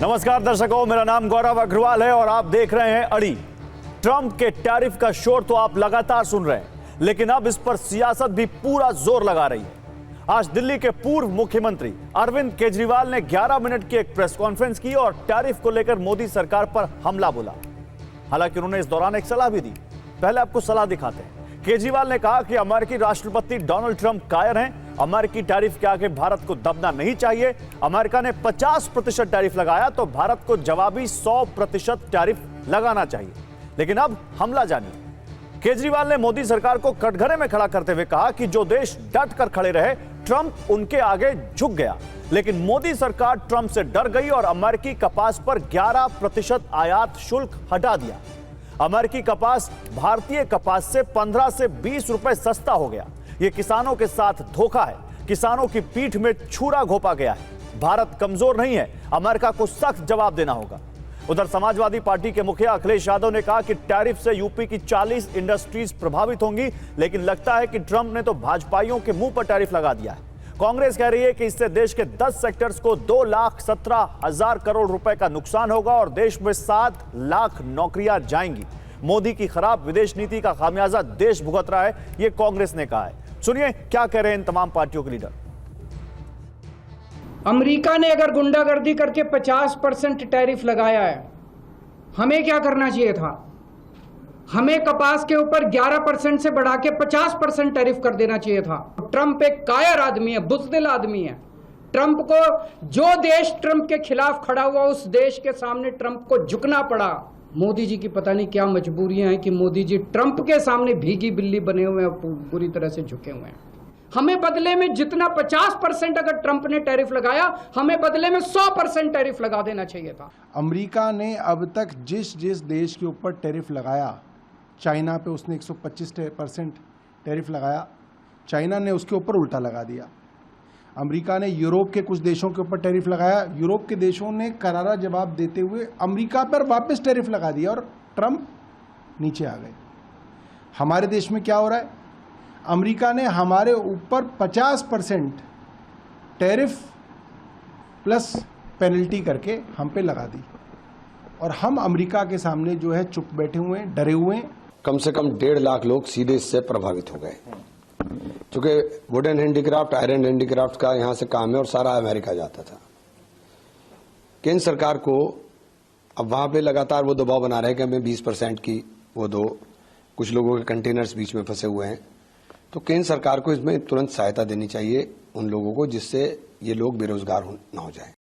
नमस्कार दर्शकों, मेरा नाम गौरव अग्रवाल है और आप देख रहे हैं अड़ी। ट्रंप के टैरिफ का शोर तो आप लगातार सुन रहे हैं, लेकिन अब इस पर सियासत भी पूरा जोर लगा रही है। आज दिल्ली के पूर्व मुख्यमंत्री अरविंद केजरीवाल ने 11 मिनट की एक प्रेस कॉन्फ्रेंस की और टैरिफ को लेकर मोदी सरकार पर हमला बोला। हालांकि उन्होंने इस दौरान एक सलाह भी दी। पहले आपको सलाह दिखाते हैं। केजरीवाल ने कहा कि अमेरिकी राष्ट्रपति डोनाल्ड ट्रंप कायर हैं। अमेरिकी टैरिफ के आगे भारत को दबना नहीं चाहिए। अमेरिका ने 50% टैरिफ लगाया तो भारत को जवाबी 100% टैरिफ लगाना चाहिए। लेकिन अब हमला जानिए। केजरीवाल ने मोदी सरकार को कटघरे में खड़ा करते हुए कहा कि जो देश डट कर खड़े रहे, ट्रंप उनके आगे झुक गया। लेकिन मोदी सरकार ट्रंप से डर गई और अमेरिकी कपास पर 11% आयात शुल्क हटा दिया। अमेरिकी कपास भारतीय कपास से 15 से 20 रुपए सस्ता हो गया। यह किसानों के साथ धोखा है। किसानों की पीठ में छुरा घोंपा गया है। भारत कमजोर नहीं है, अमेरिका को सख्त जवाब देना होगा। उधर समाजवादी पार्टी के मुखिया अखिलेश यादव ने कहा कि टैरिफ से यूपी की 40 इंडस्ट्रीज प्रभावित होंगी, लेकिन लगता है कि ट्रंप ने तो भाजपाइयों के मुंह पर टैरिफ लगा दिया है। कांग्रेस कह रही है कि इससे देश के 10 सेक्टर्स को 2,17,000 करोड़ रुपए का नुकसान होगा और देश में 7 लाख नौकरियां जाएंगी। मोदी की खराब विदेश नीति का खामियाजा देश भुगत रहा है, यह कांग्रेस ने कहा है। सुनिए क्या कह रहे हैं इन तमाम पार्टियों के लीडर। अमेरिका ने अगर गुंडागर्दी करके 50% टैरिफ लगाया है, हमें क्या करना चाहिए था? हमें कपास के ऊपर 11% से बढ़ा के 50% टैरिफ कर देना चाहिए था। ट्रंप एक कायर आदमी है, बुज़दिल आदमी है। ट्रंप को, जो देश ट्रंप के खिलाफ खड़ा हुआ, उस देश के सामने ट्रंप को झुकना पड़ा। मोदी जी की पता नहीं क्या मजबूरियां हैं कि मोदी जी ट्रंप के सामने भीगी बिल्ली बने हुए हैं, पूरी तरह से झुके हुए हैं। हमें बदले में जितना 50% अगर ट्रंप ने टैरिफ लगाया, हमें बदले में 100% टैरिफ लगा देना चाहिए था। अमेरिका ने अब तक जिस जिस देश के ऊपर टैरिफ लगाया, चाइना पे उसने 125% टैरिफ लगाया, चाइना ने उसके ऊपर उल्टा लगा दिया। अमेरिका ने यूरोप के कुछ देशों के ऊपर टैरिफ लगाया, यूरोप के देशों ने करारा जवाब देते हुए अमेरिका पर वापस टैरिफ लगा दिया और ट्रंप नीचे आ गए। हमारे देश में क्या हो रहा है? अमेरिका ने हमारे ऊपर 50% टैरिफ प्लस पेनल्टी करके हम पे लगा दी और हम अमेरिका के सामने जो है चुप बैठे हुए हैं, डरे हुए हैं। कम से कम 1.5 लाख लोग सीधे इससे प्रभावित हो गए, क्योंकि वुडन हैंडीक्राफ्ट, आयरन हैंडीक्राफ्ट का यहां से काम है और सारा अमेरिका जाता था। केंद्र सरकार को अब वहां पे लगातार वो दबाव बना रहे हैं कि हमें 20% की वो दो। कुछ लोगों के कंटेनर्स बीच में फंसे हुए हैं, तो केंद्र सरकार को इसमें तुरंत सहायता देनी चाहिए उन लोगों को, जिससे ये लोग बेरोजगार न हो जाए।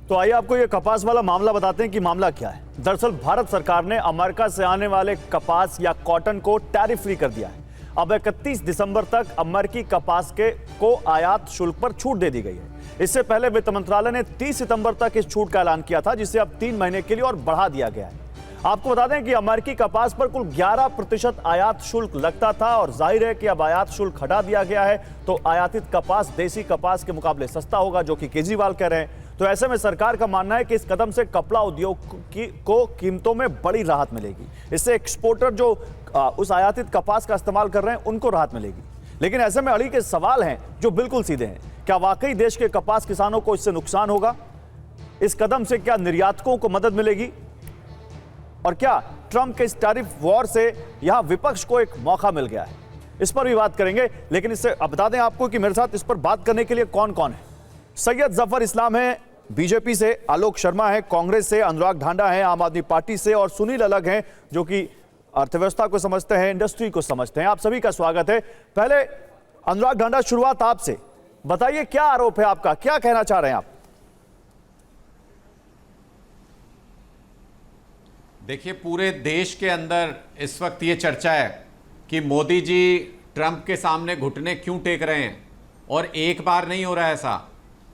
तो आइए आपको ये कपास वाला मामला बताते हैं कि मामला क्या है। दरअसल भारत सरकार ने अमेरिका से आने वाले कपास या कॉटन को टैरिफ फ्री कर दिया है। अब 31 दिसंबर तक अमेरिकी कपास को आयात शुल्क पर छूट दे दी गई है। इससे पहले वित्त मंत्रालय ने 30 सितंबर तक इस छूट का ऐलान किया था, जिसे अब 3 महीने के लिए और बढ़ा दिया गया है। आपको बता दें कि अमेरिकी कपास पर कुल 11% आयात शुल्क लगता था और जाहिर है कि अब आयात शुल्क हटा दिया गया है तो आयातित कपास देसी कपास के मुकाबले सस्ता होगा, जो कि केजरीवाल कह रहे हैं। तो ऐसे में सरकार का मानना है कि इस कदम से कपड़ा उद्योग को कीमतों में बड़ी राहत मिलेगी। इससे एक्सपोर्टर जो उस आयातित कपास का इस्तेमाल कर रहे हैं उनको राहत मिलेगी। लेकिन ऐसे में अड़ी के सवाल हैं जो बिल्कुल सीधे हैं। क्या वाकई देश के कपास किसानों को इससे नुकसान होगा? इस कदम से क्या निर्यातकों को मदद मिलेगी? और क्या ट्रंप के इस टैरिफ वॉर से यहां विपक्ष को एक मौका मिल गया है? इस पर भी बात करेंगे, लेकिन इससे अब बता दें आपको कि मेरे साथ इस पर बात करने के लिए कौन कौन है। सैयद जफर इस्लाम है बीजेपी से, आलोक शर्मा है कांग्रेस से, अनुराग ढांडा है आम आदमी पार्टी से और सुनील अलग हैं जो कि अर्थव्यवस्था को समझते हैं, इंडस्ट्री को समझते हैं। आप सभी का स्वागत है। पहले अनुराग ढांडा, शुरुआत आपसे बताइए, क्या आरोप है आपका, क्या कहना चाह रहे हैं आप? देखिए, पूरे देश के अंदर इस वक्त ये चर्चा है कि मोदी जी ट्रंप के सामने घुटने क्यों टेक रहे हैं। और एक बार नहीं हो रहा है ऐसा,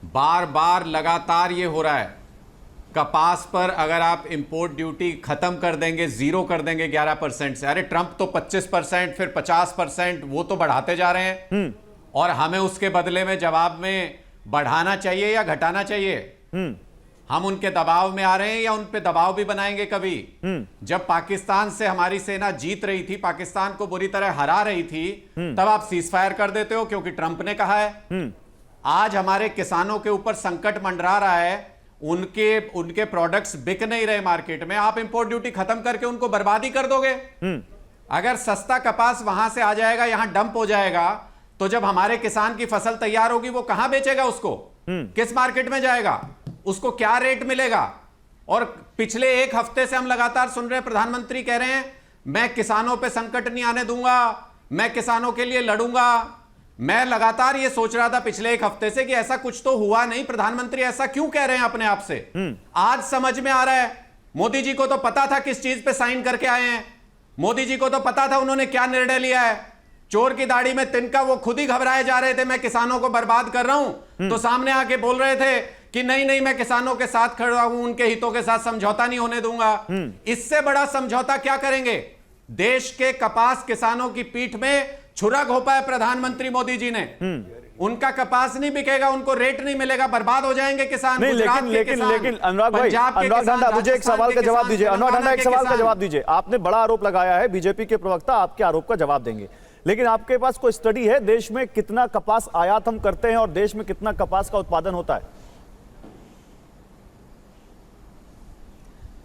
बार बार लगातार ये हो रहा है। कपास पर अगर आप इंपोर्ट ड्यूटी खत्म कर देंगे, जीरो कर देंगे 11% से, अरे ट्रंप तो 25%, फिर 50%, वो तो बढ़ाते जा रहे हैं और हमें उसके बदले में जवाब में बढ़ाना चाहिए या घटाना चाहिए। हम उनके दबाव में आ रहे हैं या उन पे दबाव भी बनाएंगे कभी? जब पाकिस्तान से हमारी सेना जीत रही थी, पाकिस्तान को बुरी तरह हरा रही थी, तब आप सीज फायर कर देते हो क्योंकि ट्रंप ने कहा है। आज हमारे किसानों के ऊपर संकट मंडरा रहा है उनके प्रोडक्ट्स बिक नहीं रहे मार्केट में, आप इंपोर्ट ड्यूटी खत्म करके उनको बर्बादी कर दोगे। अगर सस्ता कपास वहां से आ जाएगा, यहां डंप हो जाएगा, तो जब हमारे किसान की फसल तैयार होगी वो कहां बेचेगा उसको? किस मार्केट में जाएगा? उसको क्या रेट मिलेगा? और पिछले एक हफ्ते से हम लगातार सुन रहे हैं, प्रधानमंत्री कह रहे हैं मैं किसानों पे संकट नहीं आने दूंगा, मैं किसानों के लिए लड़ूंगा। मैं लगातार ये सोच रहा था पिछले एक हफ्ते से कि ऐसा कुछ तो हुआ नहीं, प्रधानमंत्री ऐसा क्यों कह रहे हैं अपने आप से? आज समझ में आ रहा है, मोदी जी को तो पता था किस चीज पे साइन करके आए हैं, मोदी जी को तो पता था उन्होंने क्या निर्णय लिया है। चोर की दाढ़ी में तिनका, वो खुद ही घबराए जा रहे थे मैं किसानों को बर्बाद कर रहा हूं, तो सामने आके बोल रहे थे कि नहीं नहीं मैं किसानों के साथ खड़ा हूं, उनके हितों के साथ समझौता नहीं होने दूंगा। इससे बड़ा समझौता क्या करेंगे? देश के कपास किसानों की पीठ में छुरा घोंपा है प्रधानमंत्री मोदी जी ने। उनका कपास नहीं बिकेगा, उनको रेट नहीं मिलेगा, बर्बाद हो जाएंगे किसान। नहीं, लेकिन अनुराग भाई, अनुराग ढांडा मुझे एक सवाल का जवाब दीजिए। अनुराग ढांडा एक सवाल का जवाब दीजिए। आपने बड़ा आरोप लगाया है, बीजेपी के प्रवक्ता आपके आरोप का जवाब देंगे, लेकिन आपके पास कोई स्टडी है देश में कितना कपास आयात हम करते हैं और देश में कितना कपास का उत्पादन होता है?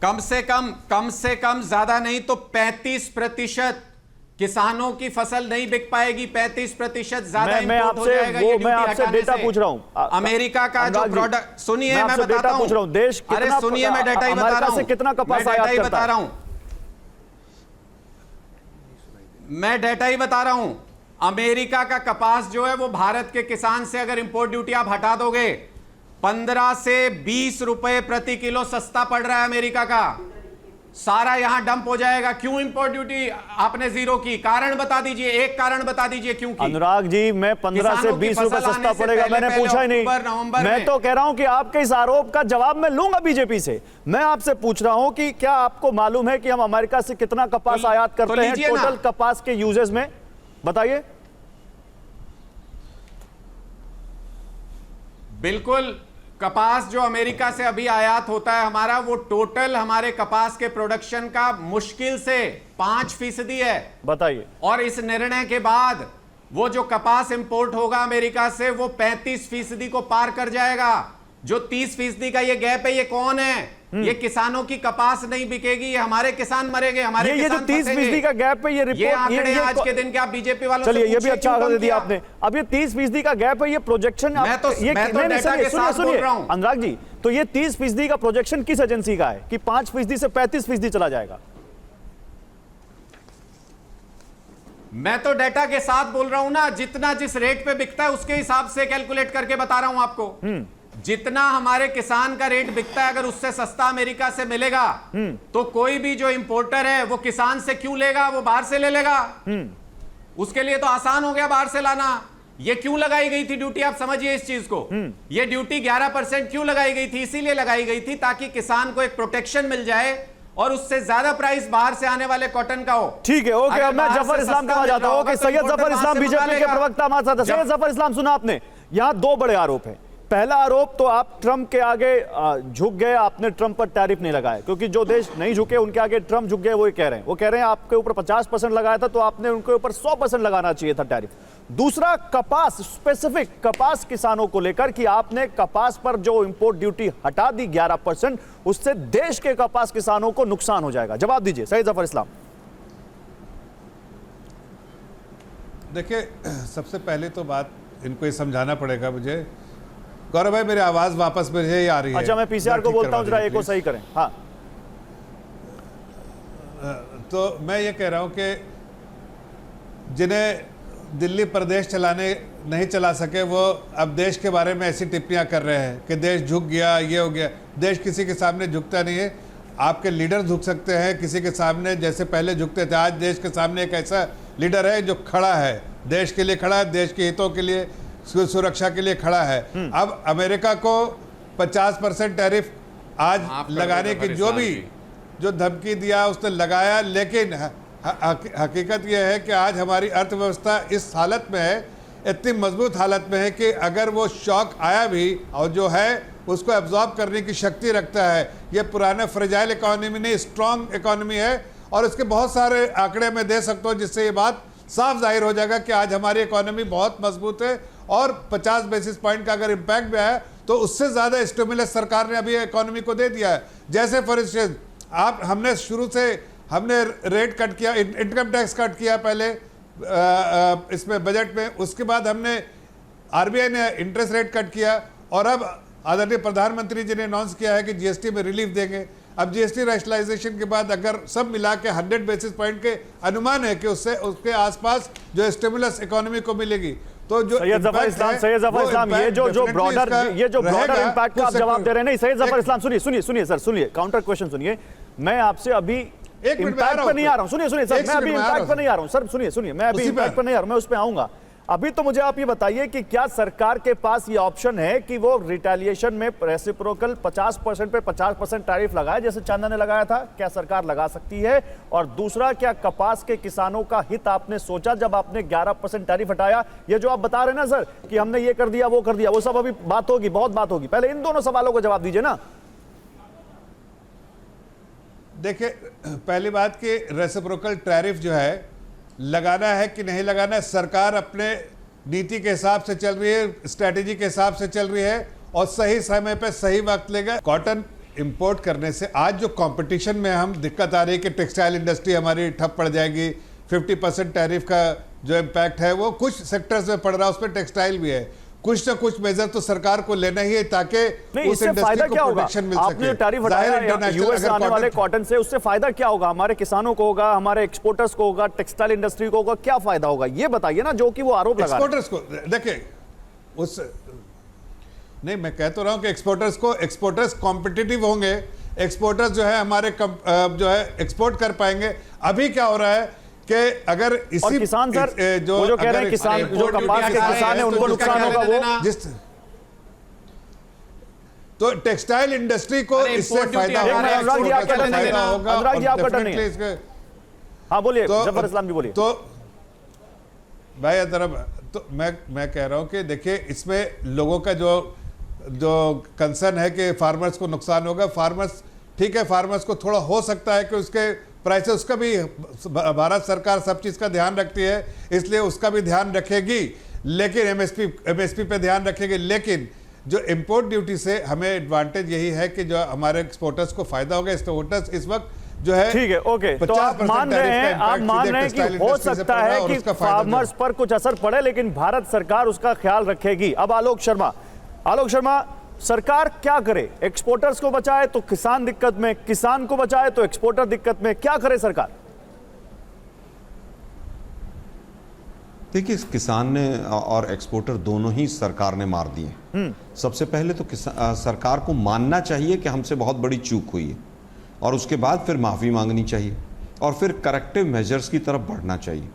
कम से कम ज्यादा नहीं तो 35% किसानों की फसल नहीं बिक पाएगी, 35% ज्यादा इंपोर्ट हो जाएगा। मैं आपसे डेटा पूछ रहा हूं। अमेरिका का जो प्रोडक्ट, सुनिए मैं बताता डेटा पूछ रहा हूं, देश कितना, अरे सुनिए मैं डेटा ही बता रहा हूं, कितना कपास आयात करता है? मैं डेटा ही बता रहा हूं। अमेरिका का कपास जो है वो भारत के किसान से अगर इंपोर्ट ड्यूटी आप हटा दोगे 15 से 20 रुपए प्रति किलो सस्ता पड़ रहा है अमेरिका का। सारा यहां डंप हो जाएगा। क्यों इंपोर्ट ड्यूटी आपने जीरो की? कारण बता दीजिए, एक कारण बता दीजिए क्यों की? अनुराग जी, मैं 15 से 20 रुपए सस्ता पड़ेगा मैंने पूछा ही नहीं। मैं तो कह रहा हूं कि आपके इस आरोप का जवाब मैं लूंगा बीजेपी से। मैं आपसे पूछ रहा हूं कि क्या आपको मालूम है कि हम अमेरिका से कितना कपास आयात करते हैं टोटल कपास के यूजेस में? बताइए। बिल्कुल, कपास जो अमेरिका से अभी आयात होता है हमारा, वो टोटल हमारे कपास के प्रोडक्शन का मुश्किल से 5% है। बताइए। और इस निर्णय के बाद वो जो कपास इंपोर्ट होगा अमेरिका से वो 35% को पार कर जाएगा। जो 30% का ये गैप है, ये कौन है? ये किसानों की कपास नहीं बिकेगी, ये हमारे किसान मरेंगे, हमारे ये जो 30% का गैप है, ये रिपोर्ट, ये आंकड़े आज के दिन के आप बीजेपी वालों से चलिए, ये भी अच्छा आंकड़ा दिया आपने। अब ये 30% का गैप है, ये प्रोजेक्शन मैं तो डेटा के साथ बोल रहा हूं। अनुराग जी, तो ये 30% का प्रोजेक्शन किस एजेंसी का है कि 5% से 35% चला जाएगा? मैं तो डेटा के साथ बोल रहा हूं ना, जितना जिस रेट पे बिकता है उसके हिसाब से कैलकुलेट करके बता रहा हूं आपको। जितना हमारे किसान का रेट बिकता है, अगर उससे सस्ता अमेरिका से मिलेगा तो कोई भी जो इंपोर्टर है वो किसान से क्यों लेगा? वो बाहर से ले लेगा। उसके लिए तो आसान हो गया बाहर से लाना। ये क्यों लगाई गई थी ड्यूटी? आप समझिए इस चीज को। ये ड्यूटी 11% क्यों लगाई गई थी? इसीलिए लगाई गई थी ताकि किसान को एक प्रोटेक्शन मिल जाए और उससे ज्यादा प्राइस बाहर से आने वाले कॉटन का हो। ठीक है, ओके। अब मैं जफर इस्लाम के पास जाता हूं। ओके, सैयद जफर इस्लाम बीजेपी के प्रवक्ता हमारे साथ। सैयद जफर इस्लाम, सुना आपने, यहां दो बड़े आरोप हैं। पहला आरोप तो आप ट्रंप के आगे झुक गए, आपने ट्रंप पर टैरिफ नहीं लगाया, क्योंकि जो देश नहीं झुके उनके आगे ट्रंप झुक गए। वो कह रहे हैं आपके ऊपर 50% लगाया था तो आपने उनके ऊपर 100% लगाना चाहिए था टैरिफ। दूसरा, कपास, स्पेसिफिक कपास किसानों को लेकर कि आपने कपास पर जो इंपोर्ट ड्यूटी हटा दी 11%, उससे देश के कपास किसानों को नुकसान हो जाएगा। जवाब दीजिए सैयद जफर इस्लाम। देखिए, सबसे पहले तो बात इनको ये समझाना पड़ेगा मुझे। गौरव भाई, मेरी आवाज वापस मुझे ही आ रही है। अच्छा, मैं पीसीआर को बोलता हूं, जरा एक को सही करें। हाँ, तो मैं ये कह रहा हूं कि जिन्हें दिल्ली प्रदेश नहीं चला सके, वो अब देश के बारे में ऐसी टिप्पणियां कर रहे हैं कि देश झुक गया, ये हो गया। देश किसी के सामने झुकता नहीं है। आपके लीडर झुक सकते हैं किसी के सामने, जैसे पहले झुकते थे। आज देश के सामने एक ऐसा लीडर है जो खड़ा है, देश के लिए खड़ा है, देश के हितों के लिए, सुरक्षा के लिए खड़ा है। अब अमेरिका को 50% टैरिफ आज लगाने की जो धमकी दिया उसने लगाया, लेकिन हकीकत यह है कि आज हमारी अर्थव्यवस्था इस हालत में है, इतनी मजबूत हालत में है कि अगर वो शॉक आया भी और जो है उसको एब्जॉर्ब करने की शक्ति रखता है। ये पुराना फ्रेजाइल इकोनॉमी नहीं, स्ट्रॉन्ग इकोनॉमी है। और इसके बहुत सारे आंकड़े मैं दे सकता हूँ जिससे ये बात साफ जाहिर हो जाएगा कि आज हमारी इकोनॉमी बहुत मजबूत है। और 50 बेसिस पॉइंट का अगर इम्पैक्ट भी आया तो उससे ज्यादा स्टिमुलस सरकार ने अभी इकोनॉमी को दे दिया है। जैसे फॉर इंस्टेंस हमने शुरू से हमने रेट कट किया, इनकम टैक्स कट किया पहले इसमें बजट में, उसके बाद हमने आरबीआई ने इंटरेस्ट रेट कट किया, और अब आदरणीय प्रधानमंत्री जी ने अनाउंस किया है कि जीएसटी में रिलीफ देंगे। अब जीएसटी रैशनलाइजेशन के बाद अगर सब मिला के 100 बेसिस पॉइंट के अनुमान है कि उससे उसके आसपास जो स्टिमुलस इकोनॉमी को मिलेगी, तो जो सैयद जफर इस्लाम ये जो ब्रॉडर इंपैक्ट का आप जवाब दे रहे हैं। नहीं सैयद जफर इस्लाम सुनिए सर, सुनिए काउंटर क्वेश्चन सुनिए। मैं आपसे अभी इंपैक्ट पर नहीं आ रहा हूं, सुनिए सर, मैं अभी इंपैक्ट पर नहीं आ रहा हूं सर, सुनिए मैं अभी इंपैक्ट पर नहीं आ रहा हूं, मैं उस पर आऊंगा। अभी तो मुझे आप ये बताइए कि क्या सरकार के पास ये ऑप्शन है कि वो रिटेलिएशन में रेसिप्रोकल 50% पे 50% टैरिफ लगाए जैसे चाइना ने लगाया था? क्या सरकार लगा सकती है? और दूसरा, क्या कपास के किसानों का हित आपने सोचा जब आपने 11% टैरिफ हटाया? ये जो आप बता रहे हैं ना सर कि हमने ये कर दिया वो कर दिया, वो सब अभी बात होगी, बहुत बात होगी, पहले इन दोनों सवालों का जवाब दीजिए ना। देखिए, पहली बात कि रेसिप्रोकल टैरिफ जो है लगाना है कि नहीं लगाना है, सरकार अपने नीति के हिसाब से चल रही है, स्ट्रेटेजी के हिसाब से चल रही है, और सही समय पे सही वक्त लेगा। कॉटन इंपोर्ट करने से आज जो कंपटीशन में हम दिक्कत आ रही है कि टेक्सटाइल इंडस्ट्री हमारी ठप पड़ जाएगी, 50% टैरिफ का जो इम्पैक्ट है वो कुछ सेक्टर्स में पड़ रहा है, उसमें टेक्सटाइल भी है। कुछ ना कुछ मेजर तो सरकार को लेना ही है ताकि उस इंडस्ट्री को प्रोटेक्शन मिल सके। आपने टैरिफ हटाया यूएस से आने वाले कॉटन से, उससे फायदा क्या होगा? हमारे किसानों को होगा, हमारे एक्सपोर्टर्स को होगा, टेक्सटाइल इंडस्ट्री को होगा, क्या फायदा होगा ये बताइए ना, जो कि वो आरोप लगा रहे हैं। एक्सपोर्टर्स को देखिए, उस नहीं, मैं कह तो रहा हूं कि एक्सपोर्टर्स कॉम्पिटिटिव होंगे, एक्सपोर्टर्स जो है हमारे जो है एक्सपोर्ट कर पाएंगे। अभी क्या हो रहा है कि अगर इसी किसान सर जो कह रहे हैं, किसान जो कपास के किसान है उनको नुकसान होगा, वो जिस तो टेक्सटाइल इंडस्ट्री को इससे फायदा होगा। अनुराग जी आपका टर्न है, हाँ बोलिए जफर इस्लाम जी बोलिए। तो भाई अदरब, तो मैं कह रहा हूं कि देखिए, इसमें लोगों का जो कंसर्न है कि फार्मर्स को नुकसान होगा। फार्मर्स ठीक है, फार्मर्स को थोड़ा हो सकता है कि उसके प्राइसेस, उसका भी भारत सरकार सब चीज़ का ध्यान रखती है, इसलिए उसका भी ध्यान रखेगी, लेकिन एमएसपी पे ध्यान रखेगी। लेकिन जो इंपोर्ट ड्यूटी से हमें एडवांटेज यही है कि जो हमारे एक्सपोर्टर्स को फायदा होगा। एक्सपोर्टर्स इस वक्त जो है, ठीक है, ओके, तो आप मान रहे हैं कि हो सकता है कि फार्मर्स पर कुछ असर पड़े, लेकिन भारत सरकार उसका ख्याल रखेगी। अब आलोक शर्मा, सरकार क्या करे? एक्सपोर्टर्स को बचाए तो किसान दिक्कत में, किसान को बचाए तो एक्सपोर्टर दिक्कत में, क्या करे सरकार? देखिए, किसान ने और एक्सपोर्टर दोनों ही सरकार ने मार दिए। सबसे पहले तो सरकार को मानना चाहिए कि हमसे बहुत बड़ी चूक हुई है, और उसके बाद फिर माफ़ी मांगनी चाहिए, और फिर करेक्टिव मेजर्स की तरफ बढ़ना चाहिए।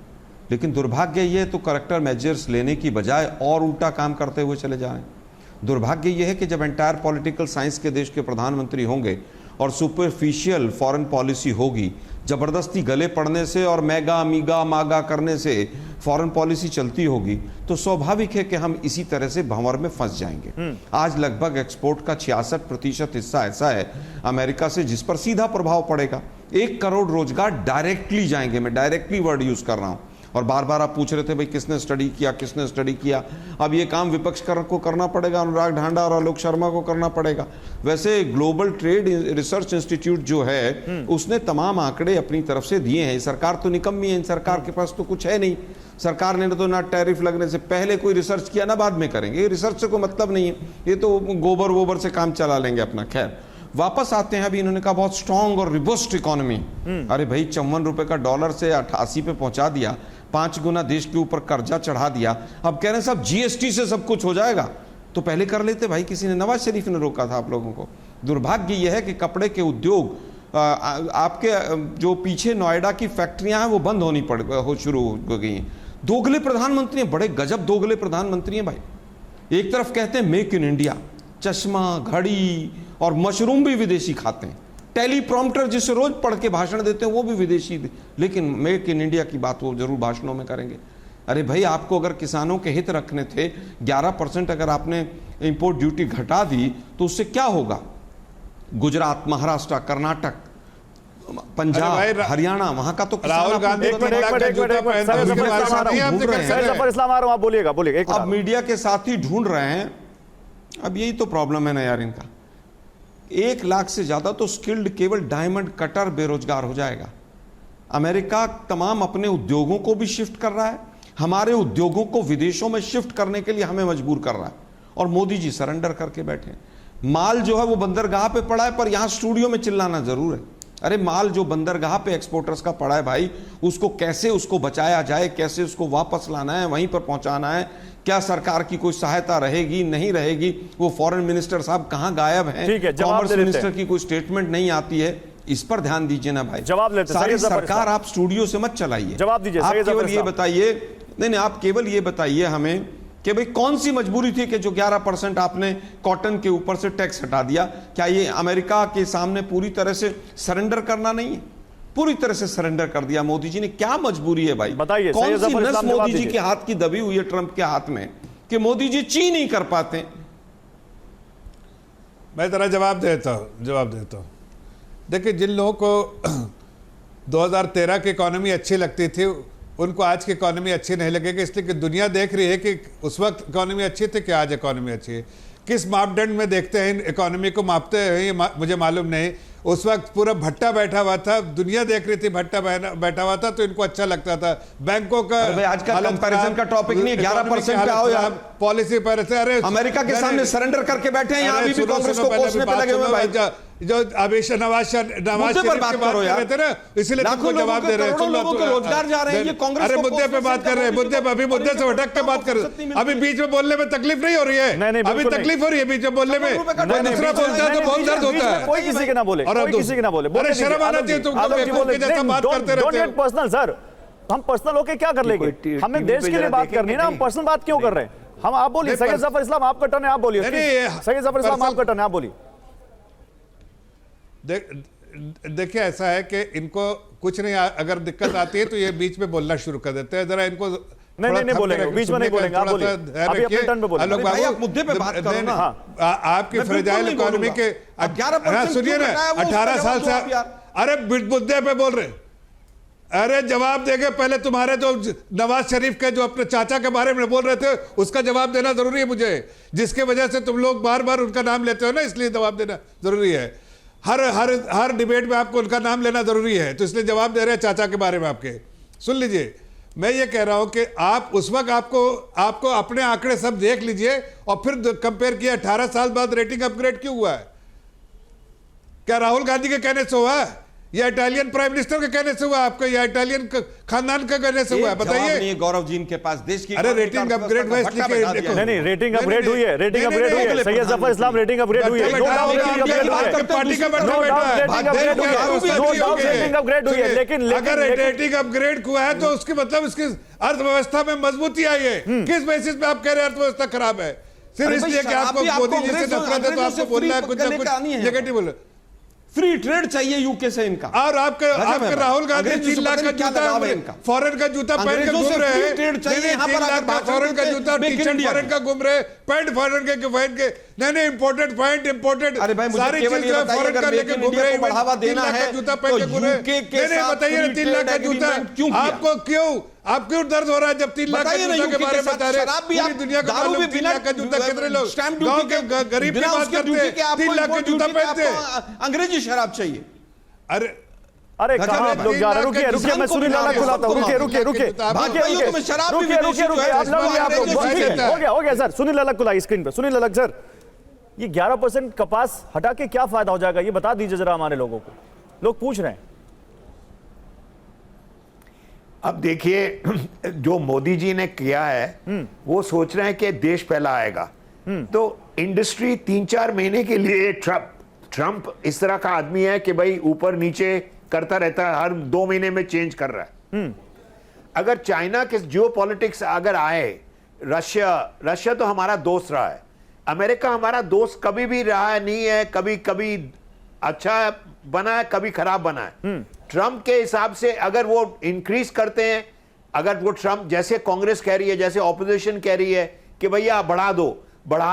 लेकिन दुर्भाग्य ये तो करेक्टिव मेजर्स लेने की बजाय और उल्टा काम करते हुए चले जा रहे हैं। दुर्भाग्य यह है कि जब एंटायर पॉलिटिकल साइंस के देश के प्रधानमंत्री होंगे और सुपरफिशियल फॉरेन पॉलिसी होगी, ज़बरदस्ती गले पड़ने से और मैगा मीगा मागा करने से फॉरेन पॉलिसी चलती होगी, तो स्वाभाविक है कि हम इसी तरह से भंवर में फंस जाएंगे। आज लगभग एक्सपोर्ट का 66% हिस्सा ऐसा है अमेरिका से जिस पर सीधा प्रभाव पड़ेगा। 1 करोड़ रोजगार डायरेक्टली जाएंगे, मैं डायरेक्टली वर्ड यूज कर रहा हूं। और बार बार आप पूछ रहे थे भाई किसने स्टडी किया। अब ये काम विपक्ष को करना पड़ेगा, अनुराग ढांडा और आलोक शर्मा को करना पड़ेगा। वैसे ग्लोबल ट्रेड रिसर्च इंस्टीट्यूट जो है उसने तमाम आंकड़े अपनी तरफ से दिए हैं। सरकार तो निकम्मी है, सरकार के पास तो कुछ है नहीं। सरकार ने तो ना टैरिफ लगने से पहले कोई रिसर्च किया ना बाद में करेंगे। रिसर्च से कोई मतलब नहीं है, ये तो गोबर वोबर से काम चला लेंगे अपना। खैर, वापस आते हैं। अभी इन्होंने कहा बहुत स्ट्रांग और रिबस्ट इकोनॉमी। अरे भाई, 54 रुपए का डॉलर से 88 पे पहुंचा दिया, 5 गुना देश के ऊपर कर्जा चढ़ा दिया। अब कह रहे हैं साहब जीएसटी से सब कुछ हो जाएगा, तो पहले कर लेते भाई। किसी ने, नवाज शरीफ ने रोका था आप लोगों को। दुर्भाग्य यह है कि कपड़े के उद्योग आपके जो पीछे नोएडा की फैक्ट्रियां हैं वो बंद हो शुरू हो गई हैं। दोगले प्रधानमंत्री हैं, बड़े गजब दोगले प्रधानमंत्री हैं भाई। एक तरफ कहते हैं मेक इन इंडिया, चश्मा, घड़ी और मशरूम भी विदेशी खाते हैं। टेलीप्रॉम्प्टर जिसे रोज पढ़ के भाषण देते हैं वो भी विदेशी, लेकिन मेक इन इंडिया की बात वो जरूर भाषणों में करेंगे। अरे भाई, आपको अगर किसानों के हित रखने थे, 11% अगर आपने इंपोर्ट ड्यूटी घटा दी तो उससे क्या होगा? गुजरात, महाराष्ट्र, कर्नाटक, पंजाब, हरियाणा, वहां का तो राहुल गांधी इस्लाम आ रहा हूं, आप बोलिएगा। अब मीडिया के साथ ही ढूंढ रहे हैं अब यही तो प्रॉब्लम है ना यार इनका। 1 लाख से ज्यादा तो स्किल्ड केवल डायमंड कटर बेरोजगार हो जाएगा। अमेरिका तमाम अपने उद्योगों को भी शिफ्ट कर रहा है, हमारे उद्योगों को विदेशों में शिफ्ट करने के लिए हमें मजबूर कर रहा है, और मोदी जी सरेंडर करके बैठे हैं। माल जो है वो बंदरगाह पे पड़ा है, पर यहां स्टूडियो में चिल्लाना जरूर है। अरे माल जो बंदरगाह पे एक्सपोर्टर्स का पड़ा है भाई, उसको कैसे उसको बचाया जाए, कैसे उसको वापस लाना है, वहीं पर पहुंचाना है। क्या सरकार की कोई सहायता रहेगी, नहीं रहेगी? वो फॉरेन मिनिस्टर साहब कहां गायब हैं? कॉमर्स मिनिस्टर की कोई स्टेटमेंट नहीं आती है। इस पर ध्यान दीजिए ना भाई। जवाब लेते सारी सरकार आप स्टूडियो से मत चलाइए। जवाब दीजिए। आप केवल ये बताइए, नहीं आप केवल ये बताइए हमें कि भाई कौन सी मजबूरी थी कि जो 11% आपने कॉटन के ऊपर से टैक्स हटा दिया? क्या ये अमेरिका के सामने पूरी तरह से सरेंडर करना नहीं है? पूरी तरह से सरेंडर कर दिया मोदी जी ने। क्या मजबूरी है भाई? बताइए। कौन सी नस मोदी जी के हाथ की दबी हुई है ट्रंप के हाथ में कि मोदी जी ची नहीं कर पाते? मैं जरा जवाब देता हूं। देखिए, जिन लोगों को 2013 की इकोनॉमी अच्छी लगती थी, उनको आज की इकोनॉमी अच्छी नहीं लगेगी, इसलिए कि दुनिया देख रही है कि उस वक्त इकोनॉमी अच्छी थी कि आज इकोनॉमी अच्छी है। किस मापदंड में देखते हैं इकोनॉमी को, मापते हैं, ये मुझे मालूम नहीं। उस वक्त पूरा भट्टा बैठा हुआ था, दुनिया देख रही थी, भट्टा बैठा हुआ था, तो इनको अच्छा लगता था। बैंकों का आज का कंपैरिजन का टॉपिक नहीं है। 11% पे आओ यार, पॉलिसी पर। अरे अमेरिका के सामने सरेंडर करके बैठे हैं, यहाँ भी कांग्रेस को कोसने पे लगे हुए भाई। जो अभी नवाज शरीफ की बात कर रहे थे ना, इसलिए तुमको जवाब दे रहे हैं। लोगों के रोजगार जा रहे हैं, ये कांग्रेस। अरे मुद्दे पे बात कर रहे हैं, मुद्दे से भटक के बात कर रहे हैं। अभी बीच में बोलने में तकलीफ नहीं हो रही है? अभी तकलीफ हो रही है बीच में बोलने में? दूसरा बोलता है तो बहुत दर्द होता है। कोई किसी के ना बोले, कोई किसी के ना बोले। अरे शर्म आना चाहिए तुमको, जैसा बात करते रहते हो। पर्सनल सर, हम पर्सनल होके क्या कर लेंगे? हमें देश के लिए बात करनी है ना, हम पर्सनल बात क्यों कर रहे हैं? हम आप बोलिए। सैयद जफर इस्लाम आपका टर्न है, आप बोलिए। सैयद जफर इस्लाम आपका टर्न है, आप बोलिए। देखिए, ऐसा है कि इनको कुछ नहीं, अगर दिक्कत आती है तो ये बीच में बोलना शुरू कर देते हैं। जरा इनको नहीं बोलेंगे, बीच में नहीं बोलेंगे, आप बोलिए। अभी अपने टर्न पे बोलिए। भाई आप मुद्दे पे बात करो ना। आपकी फ्रेजाइल इकोनॉमी के 11% सुनिए ना, 18 साल से। अरे मुद्दे पे बोल रहे, अरे जवाब देंगे। पहले तुम्हारे जो नवाज शरीफ के जो अपने चाचा के बारे में बोल रहे थे, उसका जवाब देना जरूरी है मुझे, जिसके वजह से तुम लोग बार बार उनका नाम लेते हो ना, इसलिए जवाब देना जरूरी है। हर डिबेट में आपको उनका नाम लेना जरूरी है, तो इसलिए जवाब दे रहे हैं चाचा के बारे में आपके। सुन लीजिए, मैं ये कह रहा हूं कि आप उस वक्त आपको अपने आंकड़े सब देख लीजिए और फिर कंपेयर किया। 18 साल बाद रेटिंग अपग्रेड क्यों हुआ है? क्या राहुल गांधी के कहने से हुआ है, या इटालियन प्राइम मिनिस्टर के कहने से हुआ आपको, या इटालियन खानदान का कहने से हुआ है? बताइए। गौरव जी के पास देश की अरे रेटिंग अपग्रेड हुआ इसलिए नहीं, रेटिंग अपग्रेड हुई है, रेटिंग अपग्रेड हुई है। सैयद जफर इस्लाम रेटिंग अपग्रेड हुई है, पार्टी का रेटिंग अपग्रेड हुई है। लेकिन अगर रेटिंग अपग्रेड हुआ है तो उसके मतलब इसकी अर्थव्यवस्था में मजबूती आई है। किस बेसिस पे आप कह रहे हैं अर्थव्यवस्था खराब है? सिर्फ इसलिए कि आपको मोदी जी से नफरत है तो आपको बोलना है कुछ ना कुछ नेगेटिव बोलो। फ्री ट्रेड चाहिए यूके से इनका। और आपके राहुल गांधी 3 लाख का जूता, फॉरेन का जूता पहन के घूम रहे हैं। 3 लाख का फॉरेन का जूता, टी शर्ट फॉरेन का घूम रहे, पैंट फॉरेन के पहन के। नहीं, इम्पोर्टेड पैंट, इम्पोर्टेड सारी चीज फॉरेन का लेके घूम रहे हैं। बढ़ावा देना है, जूता पहन के घूम रहे हैं। बताइए 3 लाख का जूता आपको आप क्यों दर्द हो रहा है जब 3 लाख का जूता के बारे में बता रहे हैं? पूरी दुनिया का मालूम 3 लाख का जूता कितने लोग गांव के गरीब की बात करते हैं, 3 लाख का जूता पहनते हैं। अंग्रेजी शराब चाहिए। अरे कहां आप लोग जा रहे? रुकिए, मैं सुनील लाला खुलाता हूं। रुकिए, हो गया सर। सुनील लाला खुलाई स्क्रीन पे। सुनील लाला सर, ये 11% कपास हटा के क्या फायदा हो जाएगा, ये बता दीजिए जरा हमारे लोगों को। लोग पूछ रहे हैं। अब देखिए, जो मोदी जी ने किया है वो सोच रहे हैं कि देश पहला आएगा, तो इंडस्ट्री 3-4 महीने के लिए ट्रंप इस तरह का आदमी है कि भाई ऊपर नीचे करता रहता है, हर 2 महीने में चेंज कर रहा है। अगर चाइना के जियोपॉलिटिक्स अगर आए, रशिया तो हमारा दोस्त रहा है, अमेरिका हमारा दोस्त कभी भी रहा नहीं है, कभी अच्छा बना है, कभी खराब बना है। ट्रंप के हिसाब से अगर वो इंक्रीज करते हैं, अगर वो ट्रंप जैसे कांग्रेस कह रही है, जैसे ऑपोजिशन कह रही है कि भैया बढ़ा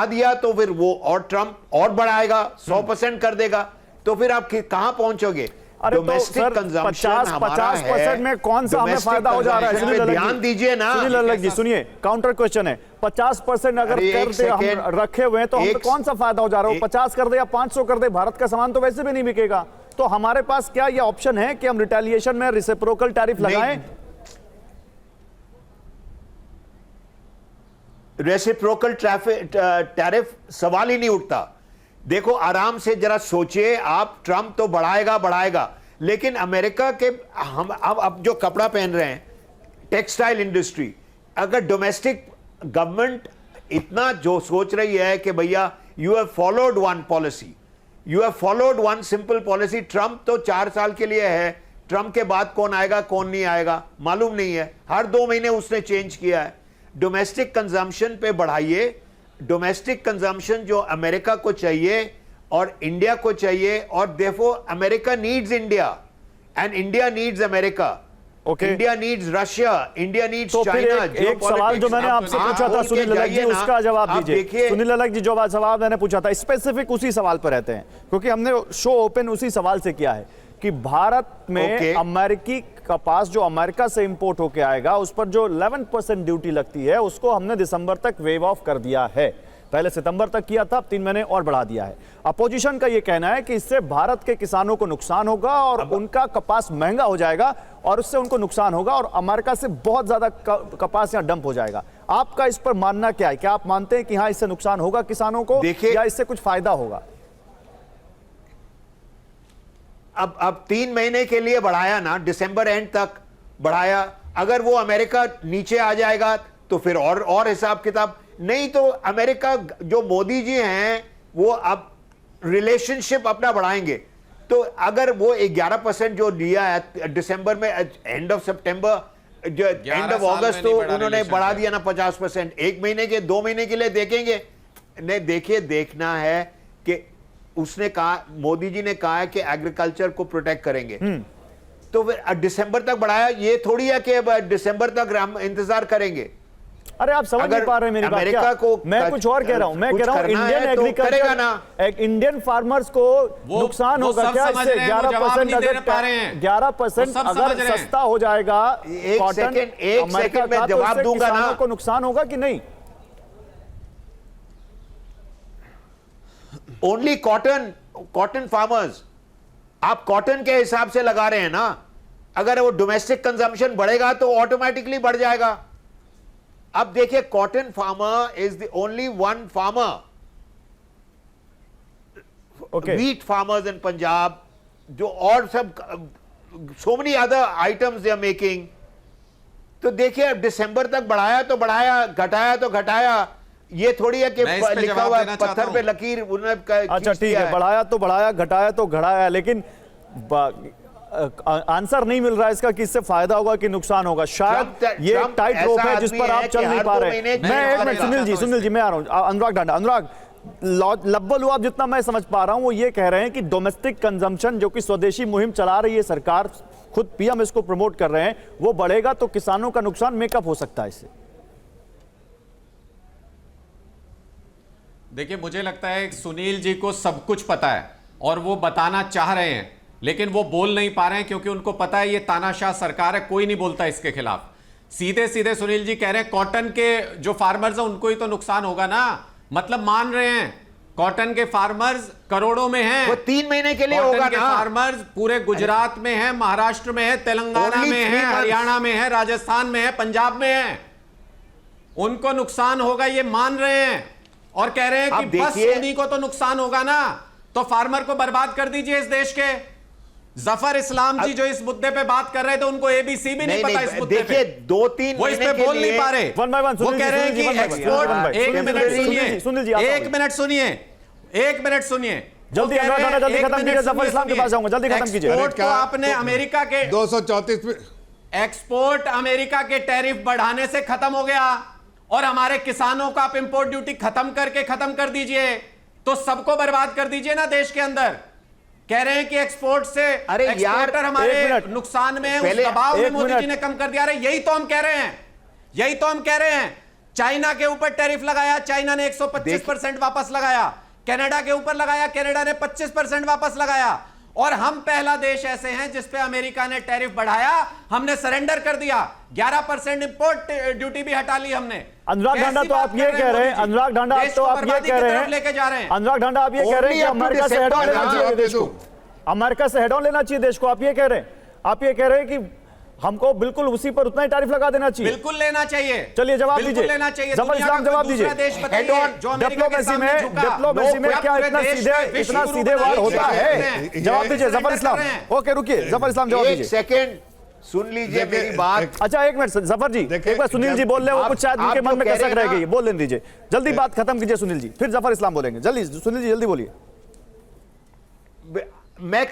दिया, तो फिर वो और ट्रंप और बढ़ाएगा, 100% कर देगा, तो फिर आप कहां पहुंचोगे? अरे तो डोमेस्टिक सर कंजम्पशन 50% में कौन सा हमें फायदा हो जा रहा है? सुनील अलग ध्यान दीजिए ना, सुनील अलग जी सुनिए, काउंटर क्वेश्चन है, 50% अगर कर दे हम रखे हुए हैं तो हमें कौन सा फायदा हो जा रहा है? 50 कर दे या 500 कर दे, भारत का सामान तो वैसे भी नहीं बिकेगा। तो हमारे पास क्या ये ऑप्शन है कि हम रिटेलिएशन में रेसिप्रोकल टैरिफ लगाएं? रेसिप्रोकल टैरिफ सवाल ही नहीं उठता। देखो आराम से जरा सोचिए आप, ट्रंप तो बढ़ाएगा, लेकिन अमेरिका के हम अब जो कपड़ा पहन रहे हैं, टेक्सटाइल इंडस्ट्री, अगर डोमेस्टिक गवर्नमेंट इतना जो सोच रही है कि भैया you have followed one policy, you have followed one simple policy. Trump तो 4 साल के लिए है, ट्रंप के बाद कौन आएगा कौन नहीं आएगा मालूम नहीं है, हर 2 महीने उसने चेंज किया है। डोमेस्टिक कंजम्पशन पे बढ़ाइए, डोमेस्टिक कंजम्पशन जो अमेरिका को चाहिए और इंडिया को चाहिए, और therefore America needs India and India needs America, India needs Russia, India needs China. एक सवाल जो मैंने आपसे पूछा था सुनील अलग जी, उसका जवाब दीजिए। सुनील अलग जी, जो सवाल मैंने पूछा था स्पेसिफिक उसी सवाल पर रहते हैं, क्योंकि हमने शो ओपन उसी सवाल से किया है कि भारत में अमेरिकी कपास जो अमेरिका से इंपोर्ट होके आएगा उस पर जो 11% ड्यूटी लगती है उसको हमने दिसंबर तक वेव ऑफ कर दिया है। पहले सितंबर तक किया था, अब 3 महीने और बढ़ा दिया है। अपोजिशन का यह कहना है कि इससे भारत के किसानों को नुकसान होगा और उनका कपास महंगा हो जाएगा और उससे उनको नुकसान होगा और अमेरिका से बहुत ज्यादा कपास यहां डंप हो जाएगा। आपका इस पर मानना क्या है? क्या आप मानते हैं कि हाँ इससे नुकसान होगा किसानों को या इससे कुछ फायदा होगा? अब 3 महीने के लिए बढ़ाया ना, दिसंबर एंड तक बढ़ाया। अगर वो अमेरिका नीचे आ जाएगा तो फिर और हिसाब किताब नहीं। तो अमेरिका जो मोदी जी हैं वो अब रिलेशनशिप अपना बढ़ाएंगे। तो अगर वो 11% जो लिया है दिसंबर में, एंड ऑफ सितंबर, जो एंड ऑफ अगस्त, तो उन्होंने बढ़ा दिया ना 50%। 1 महीने के 2 महीने के लिए देखेंगे नहीं। देखिए, देखना है कि उसने कहा, मोदी जी ने कहा है कि एग्रीकल्चर को प्रोटेक्ट करेंगे, तो फिर दिसंबर तक बढ़ाया। ये थोड़ी है कि दिसंबर तक हम इंतजार करेंगे। अरे आप समझ नहीं पा रहे मेरी बात क्या? मैं कुछ और कह रहा हूं। मैं कह रहा हूं इंडियन एग्रीकल्चर, इंडियन फार्मर्स को नुकसान होगा क्या इससे? 11% अगर 11% अगर सस्ता हो जाएगा कॉटन, एक सेकंड में जवाब दूंगा ना, को नुकसान होगा कि नहीं? ओनली कॉटन फार्मर्स, आप कॉटन के हिसाब से लगा रहे हैं ना। अगर वो डोमेस्टिक कंजम्पशन बढ़ेगा तो ऑटोमेटिकली बढ़ जाएगा। अब देखिए, cotton farmer is the only one farmer. Wheat farmers in Punjab, जो और सब so many other items they are making. तो देखिए, अब दिसंबर तक बढ़ाया तो बढ़ाया, घटाया तो घटाया। ये थोड़ी है कि लिखा हुआ है पत्थर पे लकीर उन्होंने। अच्छा ठीक है, बढ़ाया तो बढ़ाया, घटाया तो घटाया, लेकिन आंसर नहीं मिल रहा है इसका कि इससे फायदा होगा कि नुकसान होगा। शायद ये एक टाइट रोप है जिस पर आप चल नहीं पा रहे। मैं एक मिनट सुनील जी मैं आ रहा हूं। अनुराग डांडा, अनुराग लब्बल हुआ जितना मैं समझ पा रहा हूं वो ये कह रहे हैं कि डोमेस्टिक कंजम्पशन जो कि स्वदेशी मुहिम चला रही है सरकार, खुद पीएम इसको प्रमोट कर रहे हैं, वो बढ़ेगा तो किसानों का नुकसान मेकअप हो सकता है इससे। देखिए, मुझे लगता है सुनील जी को सब कुछ पता है और वो बताना चाह रहे हैं, लेकिन वो बोल नहीं पा रहे हैं क्योंकि उनको पता है ये तानाशाह सरकार है, कोई नहीं बोलता इसके खिलाफ। सीधे सीधे सुनील जी कह रहे हैं कॉटन के जो फार्मर्स हैं उनको ही तो नुकसान होगा ना। मतलब मान रहे हैं कॉटन के फार्मर्स करोड़ों में हैं, वो 3 महीने के लिए होगा ना। फार्मर्स पूरे गुजरात में है, महाराष्ट्र में है, तेलंगाना में है, हरियाणा में है, राजस्थान में है, पंजाब में है, उनको नुकसान होगा ये मान रहे हैं और कह रहे हैं कि बस उन्हीं को तो नुकसान होगा ना, तो फार्मर को बर्बाद कर दीजिए इस देश के। जफर इस्लाम जी जो इस मुद्दे पे बात कर रहे थे उनको एबीसी भी नहीं पता इस मुद्दे पे। देखिए 2-3 वो इस पे बोल नहीं पा रहे। वो कह रहे हैं कि एक्सपोर्ट, एक मिनट सुनिए जल्दी खत्म कीजिए, जफर इस्लाम के पास जाऊंगा, जल्दी खत्म कीजिए। एक्सपोर्ट तो आपने अमेरिका के 234 एक्सपोर्ट अमेरिका के टैरिफ बढ़ाने से खत्म हो गया और हमारे किसानों का आप इंपोर्ट ड्यूटी खत्म कर दीजिए, तो सबको बर्बाद कर दीजिए ना देश के अंदर। कह रहे हैं कि एक्सपोर्ट से एक्सपोर्टर हमारे नुकसान में है, उस दबाव में मोदी जी ने कम कर दिया। यही तो हम कह रहे हैं, चाइना के ऊपर टैरिफ लगाया, चाइना ने 125% वापस लगाया, कनाडा के ऊपर लगाया, कनाडा ने 25% वापस लगाया, और हम पहला देश ऐसे हैं जिस पे अमेरिका ने टैरिफ बढ़ाया, हमने सरेंडर कर दिया, 11% इंपोर्ट ड्यूटी भी हटा ली हमने। अनुराग ढांडा, तो आप ये कह रहे हैं, अनुराग ढांडा आप तो आप ये कह रहे हैं, लेके जा रहे हैं, अनुराग ढांडा आप ये कह रहे हैं कि अमेरिका से हेड ऑन लेना चाहिए देश को, अमेरिका से हेड ऑन लेना चाहिए देश को, आप ये कह रहे हैं, आप ये कह रहे हैं कि हमको बिल्कुल उसी पर उतना ही टैरिफ लगा देना चाहिए। बिल्कुल लेना चाहिए। चलिए जवाब दीजिए, लेना चाहिए। जफर इस्लाम जवाब दीजिए। डिप्लोमेसी में क्या इतना सीधे वार होता है? जवाब दीजिए जफर इस्लाम। ओके रुकिए, जफर इस्लाम जवाब दीजिए। सेकंड सुन लीजिए मेरी बात। अच्छा एक मिनट जफर जी, एक बार सुनील जी बोल रहे हैं, वो कुछ शायद उनके मन में कसक रह गई, बोल लेने दीजिए, जल्दी बात खत्म कीजिए सुनील जी, फिर जफर इस्लाम बोलेंगे। जल्दी सुनील जी जल्दी बोलिए। मैं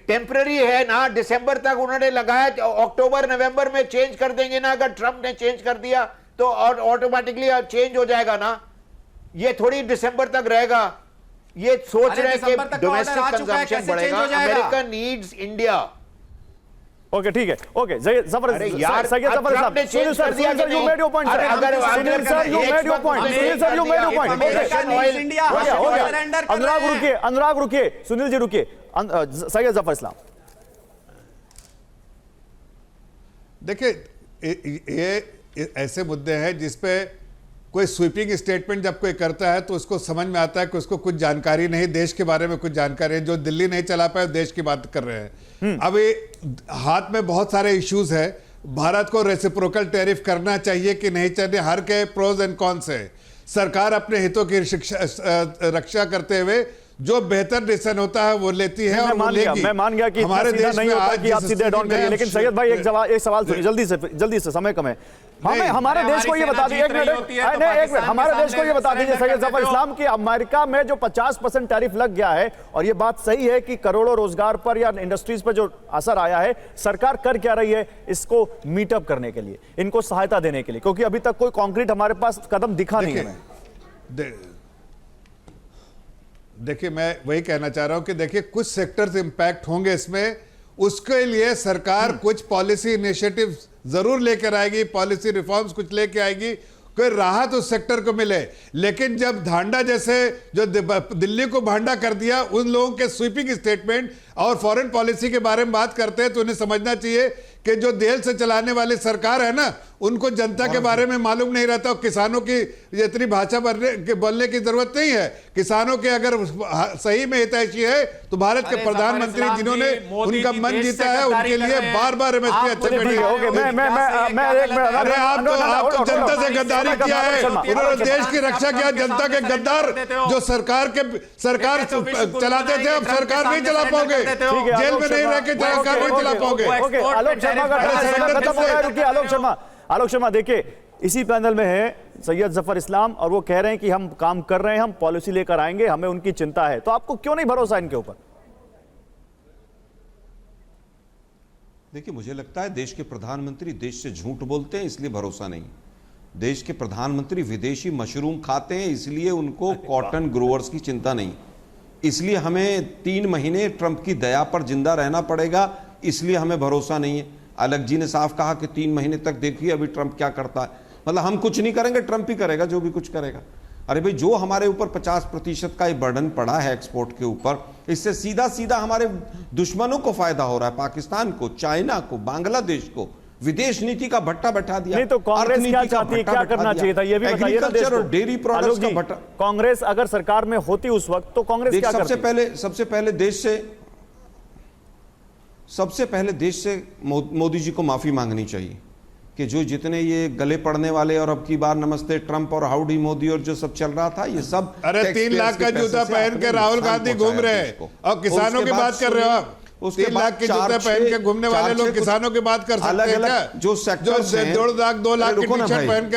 टेम्पररी है ना, दिसंबर तक उन्होंने लगाया, अक्टूबर नवंबर में चेंज कर देंगे ना, अगर ट्रम्प ने चेंज कर दिया तो ऑटोमेटिकली चेंज हो जाएगा ना, ये थोड़ी दिसंबर तक रहेगा। ये सोच रहे हैं कि डोमेस्टिक कंजम्पशन बढ़ेगा, अमेरिका नीड्स इंडिया। ओके ठीक है, ओके जफर यार, Syed Zafar Islam, Sunil sir you made your point, Sunil sir you made your point, Sunil sir you made your point. Anurag रुकिए, सुनील जी रुकिए, सैयद जफर इस्लाम। देखिए ये ऐसे मुद्दे हैं जिसपे कोई स्वीपिंग स्टेटमेंट जब कोई करता है तो उसको समझ में आता है कि उसको कुछ जानकारी नहीं, देश के बारे में कुछ जानकारी है। जो दिल्ली नहीं चला पाए देश की बात कर रहे हैं। अभी हाथ में बहुत सारे इश्यूज है, भारत को रेसिप्रोकल टैरिफ करना चाहिए कि नहीं चाहिए, हर के प्रोज एंड कॉन्स है। सरकार अपने हितों की रक्षा करते हुए जो बेहतर डिसीजन होता है वो लेती है और वो लेगी। मैं मान गया कि हमारे देश नहीं होता कि आप सीधे डाउन करिए, लेकिन सैयद भाई एक सवाल सुनिए जल्दी से समय कम है। हमारे देश को ये बता दीजिए, एक मिनट हमारे देश को ये बता दीजिए सैयद जफर इस्लाम कि अमेरिका में जो 50% टैरिफ लग गया है, और ये बात सही है कि करोड़ों रोजगार पर या इंडस्ट्रीज पर जो असर आया है, सरकार कर क्या रही है इसको मीटअप करने के लिए, इनको सहायता देने के लिए? क्योंकि अभी तक कोई कॉन्क्रीट हमारे पास कदम दिखा नहीं है। देखिए मैं वही कहना चाह रहा हूं कि देखिए कुछ सेक्टर्स इंपैक्ट होंगे इसमें, उसके लिए सरकार कुछ पॉलिसी इनिशिएटिव जरूर लेकर आएगी, पॉलिसी रिफॉर्म्स कुछ लेकर आएगी, कोई राहत उस सेक्टर को मिले। लेकिन जब धांडा जैसे जो दिल्ली को भांडा कर दिया, उन लोगों के स्वीपिंग स्टेटमेंट और फॉरेन पॉलिसी के बारे में बात करते हैं तो उन्हें समझना चाहिए कि जो देश से चलाने वाली सरकार है ना, उनको जनता के बारे में मालूम नहीं रहता। और किसानों की इतनी भाषा बोलने की जरूरत नहीं है। किसानों के अगर सही में हितैषी है तो भारत के प्रधानमंत्री जिन्होंने उनका मन जीता है, उनके लिए बार बार एमएसपी अच्छे अरे आप तो जनता से गद्दारी किया है, उन्होंने देश की रक्षा किया। जनता के गद्दार जो सरकार चलाते थे, अब सरकार नहीं चला पाओगे, जेल में नहीं रह के सरकार नहीं चला पाओगे। आलोक शर्मा देखिए, इसी पैनल में है सैयद जफर इस्लाम और वो कह रहे हैं कि हम काम कर रहे हैं, हम पॉलिसी लेकर आएंगे, हमें उनकी चिंता है। तो आपको क्यों नहीं भरोसा इनके ऊपर? देखिए मुझे लगता है देश के प्रधानमंत्री देश से झूठ बोलते हैं इसलिए भरोसा नहीं। देश के प्रधानमंत्री विदेशी मशरूम खाते हैं इसलिए उनको कॉटन ग्रोअर्स की चिंता नहीं। इसलिए हमें 3 महीने ट्रंप की दया पर जिंदा रहना पड़ेगा, इसलिए हमें भरोसा नहीं है। अलग जी ने साफ कहा कि 3 महीने तक देखिए अभी ट्रंप क्या करता है, मतलब हम कुछ नहीं करेंगे, ट्रंप ही करेगा जो भी कुछ करेगा। अरे भाई जो हमारे ऊपर 50% का बर्डन पड़ा है एक्सपोर्ट के ऊपर, इससे सीधा सीधा हमारे दुश्मनों को फायदा हो रहा है, पाकिस्तान को, चाइना को, बांग्लादेश को। विदेश नीति का भट्टा बैठा दिया। नहीं तो कांग्रेस क्या चाहती है, क्या करना चाहिए था ये भी बताइए ना। एग्रीकल्चर और डेयरी प्रोडक्ट्स का भट्टा। कांग्रेस अगर सरकार में होती उस वक्त तो कांग्रेस क्या करती? सबसे पहले देश से मोदी जी को माफी मांगनी चाहिए कि जो जितने ये गले पड़ने वाले और अब की बार नमस्ते ट्रंप और हाउडी मोदी और जो सब चल रहा था ये सब, अरे 3 लाख का जूता पहन के राहुल गांधी घूम रहे हैं और किसानों की बात कर रहे हो आप। 3 लाख के जूते पहन के घूमने वाले लोग किसानों की बात कर सकते हैं क्या? जो सेक्टर्स हैं, 2 लाख की टी शर्ट पहन के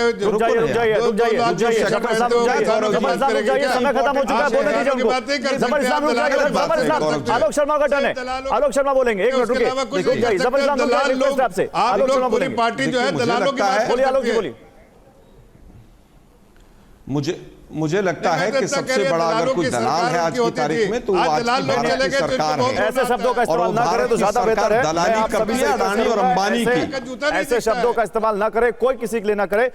समय खत्म हो चुका है, बोलने दीजिए। आलोक शर्मा का टर्न है, आलोक शर्मा बोलेंगे, एक मिनट रुकिए। आप लोग पूरी पार्टी जो है दलालों की बात बोलिए, आलोक जी बोलिए। मुझे लगता है कि सबसे बड़ा अगर कोई दलाल है आज की तारीख में तो वो आज की भारत की सरकार है। ऐसे शब्दों का इस्तेमाल ना करें तो ज्यादा बेहतर है। दलाली करती है अडानी और अंबानी की। ऐसे शब्दों का इस्तेमाल ना करें, कोई किसी के लिए ना करे।